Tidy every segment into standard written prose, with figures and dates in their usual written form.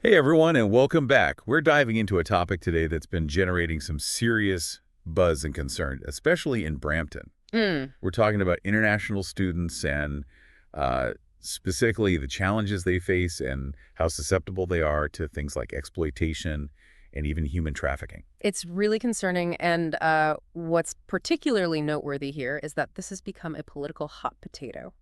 Hey everyone, and welcome back. We're diving into a topic today that's been generating some serious buzz and concern, especially in Brampton. Mm, We're talking about international students and specifically the challenges they face and how susceptible they are to things like exploitation and even human trafficking. it's really concerning, and what's particularly noteworthy here is that this has become a political hot potato,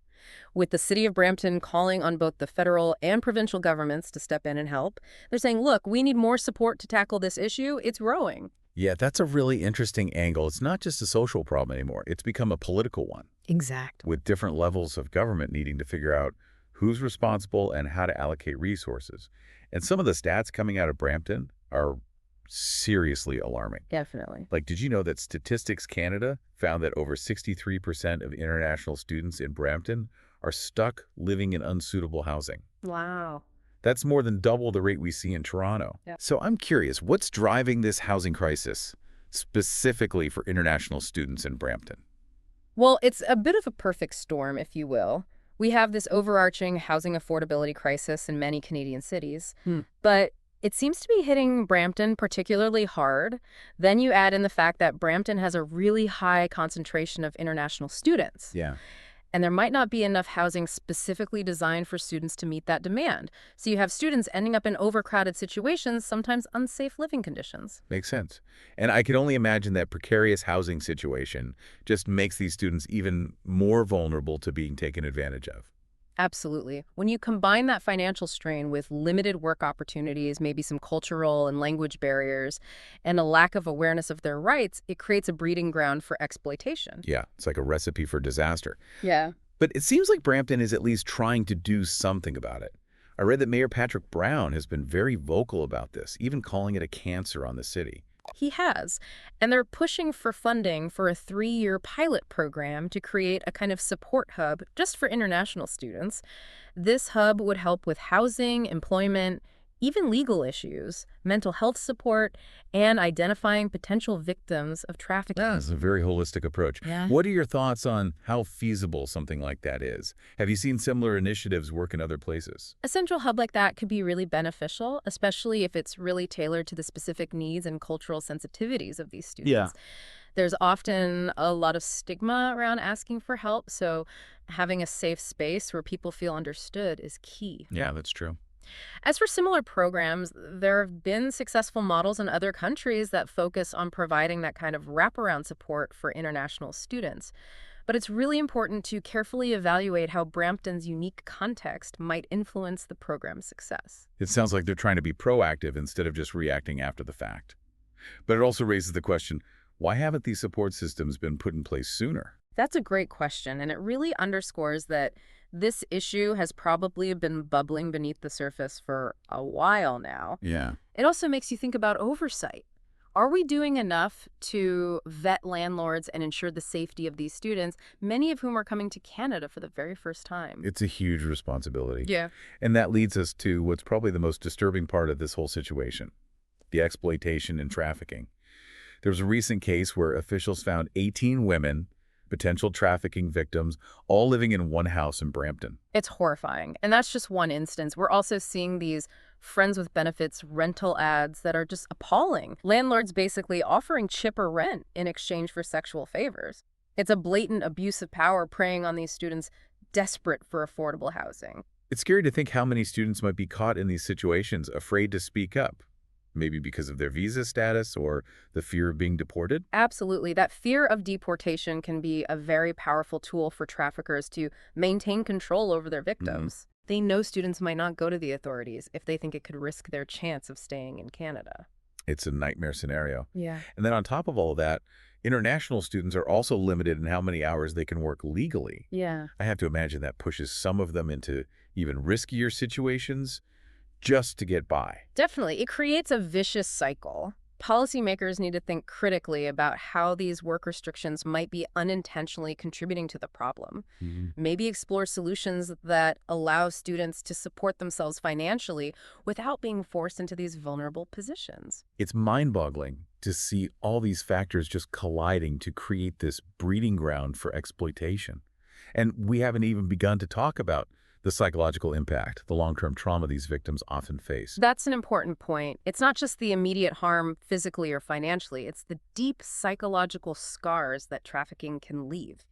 with the city of Brampton calling on both the federal and provincial governments to step in and help. They're saying, look, we need more support to tackle this issue. It's growing. Yeah, that's a really interesting angle. It's not just a social problem anymore. It's become a political one, Exactly. with different levels of government needing to figure out who's responsible and how to allocate resources. And some of the stats coming out of Brampton are seriously alarming. Definitely. Like, did you know that Statistics Canada found that over 63% of international students in Brampton are stuck living in unsuitable housing? Wow. That's more than double the rate we see in Toronto. Yeah. So I'm curious, what's driving this housing crisis specifically for international students in Brampton? Well, it's a bit of a perfect storm, if you will. We have this overarching housing affordability crisis in many Canadian cities, but it seems to be hitting Brampton particularly hard. Then you add in the fact that Brampton has a really high concentration of international students, Yeah, and there might not be enough housing specifically designed for students to meet that demand. So you have students ending up in overcrowded situations, sometimes unsafe living conditions. makes sense. And I can only imagine that precarious housing situation just makes these students even more vulnerable to being taken advantage of. Absolutely. When you combine that financial strain with limited work opportunities, maybe some cultural and language barriers, and a lack of awareness of their rights, it creates a breeding ground for exploitation. Yeah, it's like a recipe for disaster. Yeah. But it seems like Brampton is at least trying to do something about it. I read that Mayor Patrick Brown has been very vocal about this, even calling it a cancer on the city. He has. And they're pushing for funding for a 3-year pilot program to create a kind of support hub just for international students. This hub would help with housing, employment, even legal issues, mental health support, and identifying potential victims of Yeah, trafficking. it's a very holistic approach. Yeah. What are your thoughts on how feasible something like that is? Have you seen similar initiatives work in other places? A central hub like that could be really beneficial, especially if it's really tailored to the specific needs and cultural sensitivities of these Yeah. students. There's often a lot of stigma around asking for help, so having a safe space where people feel understood is key. Yeah, that's true. As for similar programs, there have been successful models in other countries that focus on providing that kind of wraparound support for international students. But it's really important to carefully evaluate how Brampton's unique context might influence the program's success. It sounds like they're trying to be proactive instead of just reacting after the fact. But it also raises the question, why haven't these support systems been put in place sooner? That's a great question, and it really underscores that this issue has probably been bubbling beneath the surface for a while now. Yeah. It also makes you think about oversight. Are we doing enough to vet landlords and ensure the safety of these students, many of whom are coming to Canada for the very first time? It's a huge responsibility. Yeah. And that leads us to what's probably the most disturbing part of this whole situation, the exploitation and trafficking. There was a recent case where officials found 18 women, potential trafficking victims, all living in one house in Brampton. It's horrifying. And that's just one instance. We're also seeing these friends with benefits rental ads that are just appalling. Landlords basically offering cheaper rent in exchange for sexual favors. It's a blatant abuse of power preying on these students desperate for affordable housing. It's scary to think how many students might be caught in these situations, afraid to speak up, maybe because of their visa status or the fear of being deported. Absolutely. That fear of deportation can be a very powerful tool for traffickers to maintain control over their victims. They know students might not go to the authorities if they think it could risk their chance of staying in Canada. It's a nightmare scenario. Yeah. And then on top of all of that, international students are also limited in how many hours they can work legally. Yeah. I have to imagine that pushes some of them into even riskier situations just to get by. Definitely. It creates a vicious cycle. Policymakers need to think critically about how these work restrictions might be unintentionally contributing to the problem. Maybe explore solutions that allow students to support themselves financially without being forced into these vulnerable positions. It's mind-boggling to see all these factors just colliding to create this breeding ground for exploitation. And we haven't even begun to talk about the psychological impact, the long-term trauma these victims often face. That's an important point. It's not just the immediate harm physically or financially, it's the deep psychological scars that trafficking can leave.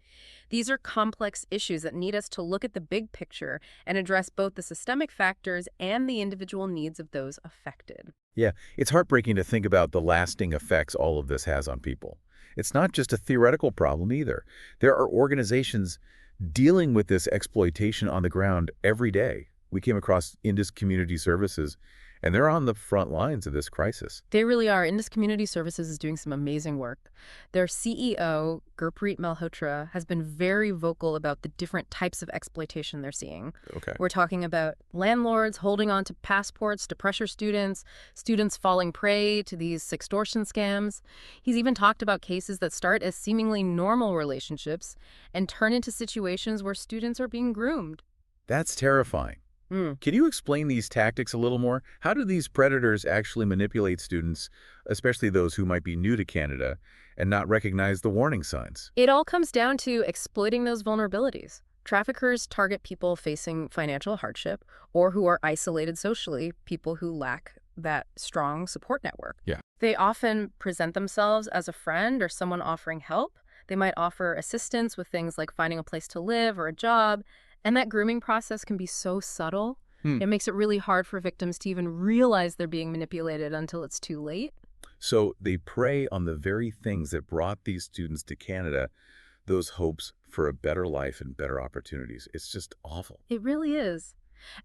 These are complex issues that need us to look at the big picture and address both the systemic factors and the individual needs of those affected. Yeah, it's heartbreaking to think about the lasting effects all of this has on people. It's not just a theoretical problem either. There are organizations dealing with this exploitation on the ground every day. We came across Indus Community Services, and they're on the front lines of this crisis. They really are. Indus Community Services is doing some amazing work. Their CEO, Gurpreet Malhotra, has been very vocal about the different types of exploitation they're seeing. Okay. We're talking about landlords holding on to passports to pressure students, students falling prey to these sextortion scams. He's even talked about cases that start as seemingly normal relationships and turn into situations where students are being groomed. That's terrifying. Can you explain these tactics a little more? How do these predators actually manipulate students, especially those who might be new to Canada, and not recognize the warning signs? It all comes down to exploiting those vulnerabilities. Traffickers target people facing financial hardship or who are isolated socially, people who lack that strong support network. Yeah. They often present themselves as a friend or someone offering help. They might offer assistance with things like finding a place to live or a job. And that grooming process can be so subtle, it makes it really hard for victims to even realize they're being manipulated until it's too late. So they prey on the very things that brought these students to Canada, those hopes for a better life and better opportunities. It's just awful. It really is.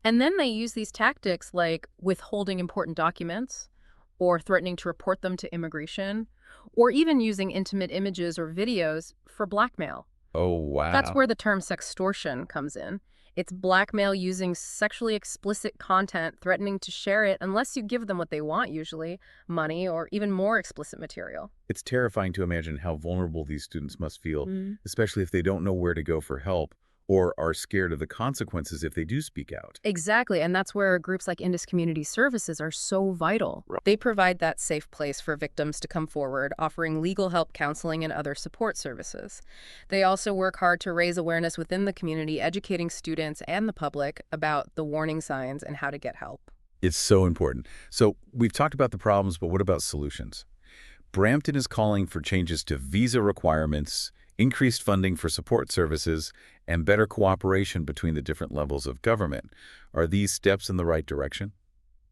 And then they use these tactics like withholding important documents or threatening to report them to immigration or even using intimate images or videos for blackmail. Oh, wow. That's where the term sextortion comes in. It's blackmail using sexually explicit content, threatening to share it unless you give them what they want, usually money or even more explicit material. It's terrifying to imagine how vulnerable these students must feel, especially if they don't know where to go for help or are scared of the consequences if they do speak out. Exactly, and that's where groups like Indus Community Services are so vital. Right. They provide that safe place for victims to come forward, offering legal help, counseling, and other support services. They also work hard to raise awareness within the community, educating students and the public about the warning signs and how to get help. It's so important. So we've talked about the problems, but what about solutions? Brampton is calling for changes to visa requirements, increased funding for support services, and better cooperation between the different levels of government. Are these steps in the right direction?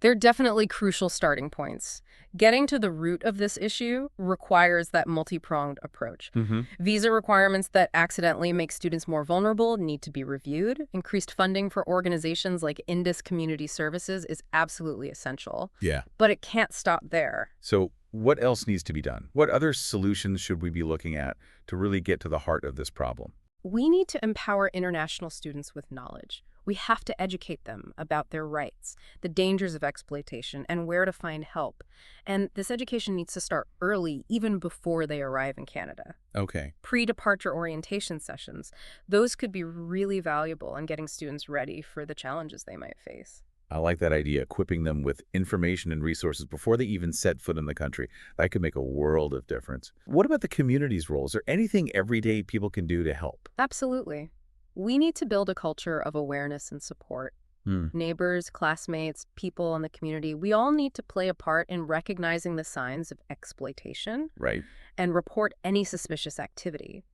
They're definitely crucial starting points. Getting to the root of this issue requires that multi-pronged approach. Visa requirements that accidentally make students more vulnerable need to be reviewed. Increased funding for organizations like Indus Community Services is absolutely essential. Yeah. But it can't stop there. So what else needs to be done? What other solutions should we be looking at to really get to the heart of this problem? We need to empower international students with knowledge. We have to educate them about their rights, the dangers of exploitation, and where to find help. And this education needs to start early, even before they arrive in Canada. Okay. Pre-departure orientation sessions, those could be really valuable in getting students ready for the challenges they might face. I like that idea, equipping them with information and resources before they even set foot in the country. That could make a world of difference. What about the community's role? Is there anything everyday people can do to help? Absolutely. We need to build a culture of awareness and support. Neighbors, classmates, people in the community, we all need to play a part in recognizing the signs of exploitation Right. and report any suspicious activity.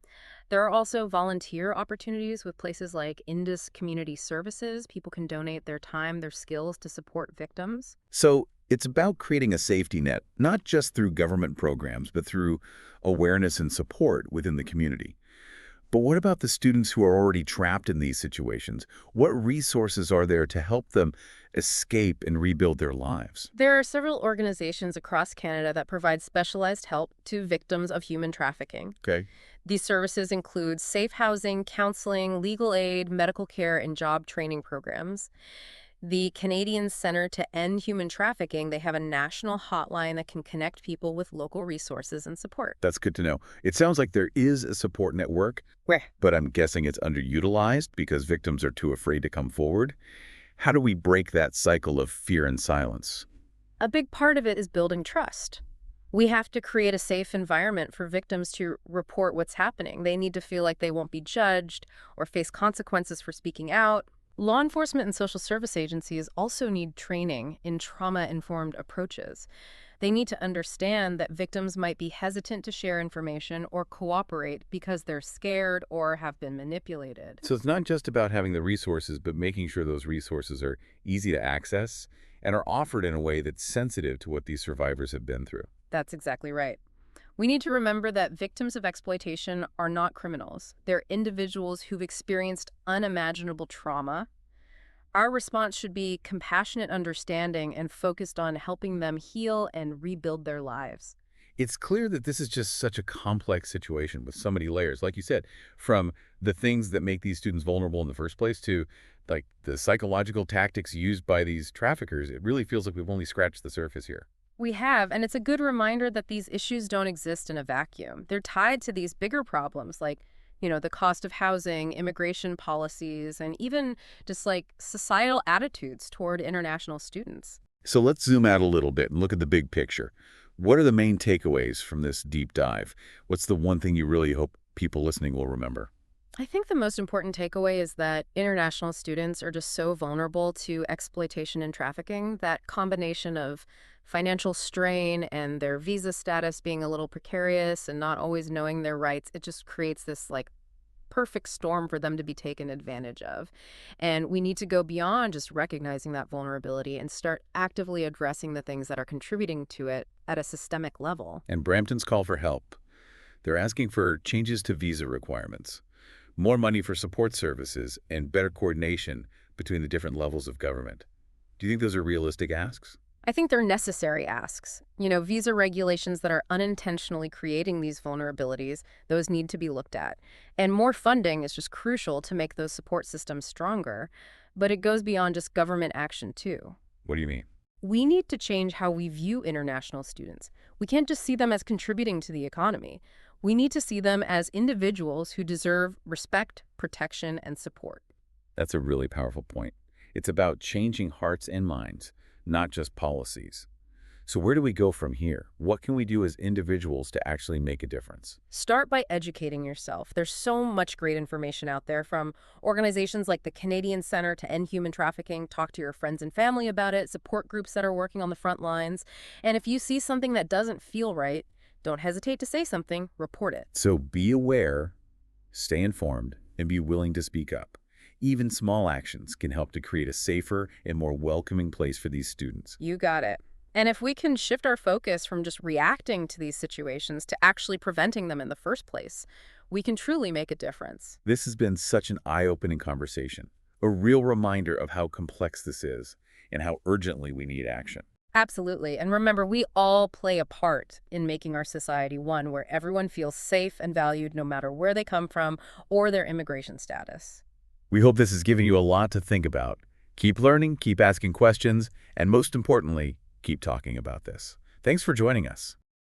There are also volunteer opportunities with places like Indus Community Services. People can donate their time, their skills to support victims. So it's about creating a safety net, not just through government programs, but through awareness and support within the community. But what about the students who are already trapped in these situations? What resources are there to help them escape and rebuild their lives? There are several organizations across Canada that provide specialized help to victims of human trafficking. Okay. These services include safe housing, counseling, legal aid, medical care, and job training programs. The Canadian Centre to End Human Trafficking, they have a national hotline that can connect people with local resources and support. That's good to know. It sounds like there is a support network, but I'm guessing it's underutilized because victims are too afraid to come forward. How do we break that cycle of fear and silence? A big part of it is building trust. We have to create a safe environment for victims to report what's happening. They need to feel like they won't be judged or face consequences for speaking out. Law enforcement and social service agencies also need training in trauma-informed approaches. They need to understand that victims might be hesitant to share information or cooperate because they're scared or have been manipulated. So it's not just about having the resources, but making sure those resources are easy to access and are offered in a way that's sensitive to what these survivors have been through. That's exactly right. We need to remember that victims of exploitation are not criminals. They're individuals who've experienced unimaginable trauma. Our response should be compassionate understanding and focused on helping them heal and rebuild their lives. It's clear that this is just such a complex situation with so many layers, like you said, from the things that make these students vulnerable in the first place to like the psychological tactics used by these traffickers. It really feels like we've only scratched the surface here. We have, and it's a good reminder that these issues don't exist in a vacuum. They're tied to these bigger problems like, the cost of housing, immigration policies, and even just like societal attitudes toward international students. So let's zoom out a little bit and look at the big picture. What are the main takeaways from this deep dive? What's the one thing you really hope people listening will remember? I think the most important takeaway is that international students are just so vulnerable to exploitation and trafficking. That combination of financial strain and their visa status being a little precarious and not always knowing their rights, it just creates this like perfect storm for them to be taken advantage of. And we need to go beyond just recognizing that vulnerability and start actively addressing the things that are contributing to it at a systemic level. And Brampton's call for help. They're asking for changes to visa requirements, more money for support services, and better coordination between the different levels of government. Do you think those are realistic asks? I think they're necessary asks. Visa regulations that are unintentionally creating these vulnerabilities, those need to be looked at. And more funding is just crucial to make those support systems stronger. But it goes beyond just government action, too. What do you mean? We need to change how we view international students. We can't just see them as contributing to the economy. We need to see them as individuals who deserve respect, protection, and support. That's a really powerful point. It's about changing hearts and minds, not just policies. So where do we go from here? What can we do as individuals to actually make a difference? Start by educating yourself. There's so much great information out there from organizations like the Canadian Center to End Human Trafficking. Talk to your friends and family about it, support groups that are working on the front lines. And if you see something that doesn't feel right, don't hesitate to say something, report it. So be aware, stay informed, and be willing to speak up. Even small actions can help to create a safer and more welcoming place for these students. You got it. And if we can shift our focus from just reacting to these situations to actually preventing them in the first place, we can truly make a difference. This has been such an eye-opening conversation, a real reminder of how complex this is and how urgently we need action. Absolutely. And remember, we all play a part in making our society one where everyone feels safe and valued no matter where they come from or their immigration status. We hope this has given you a lot to think about. Keep learning, keep asking questions, and most importantly, keep talking about this. Thanks for joining us.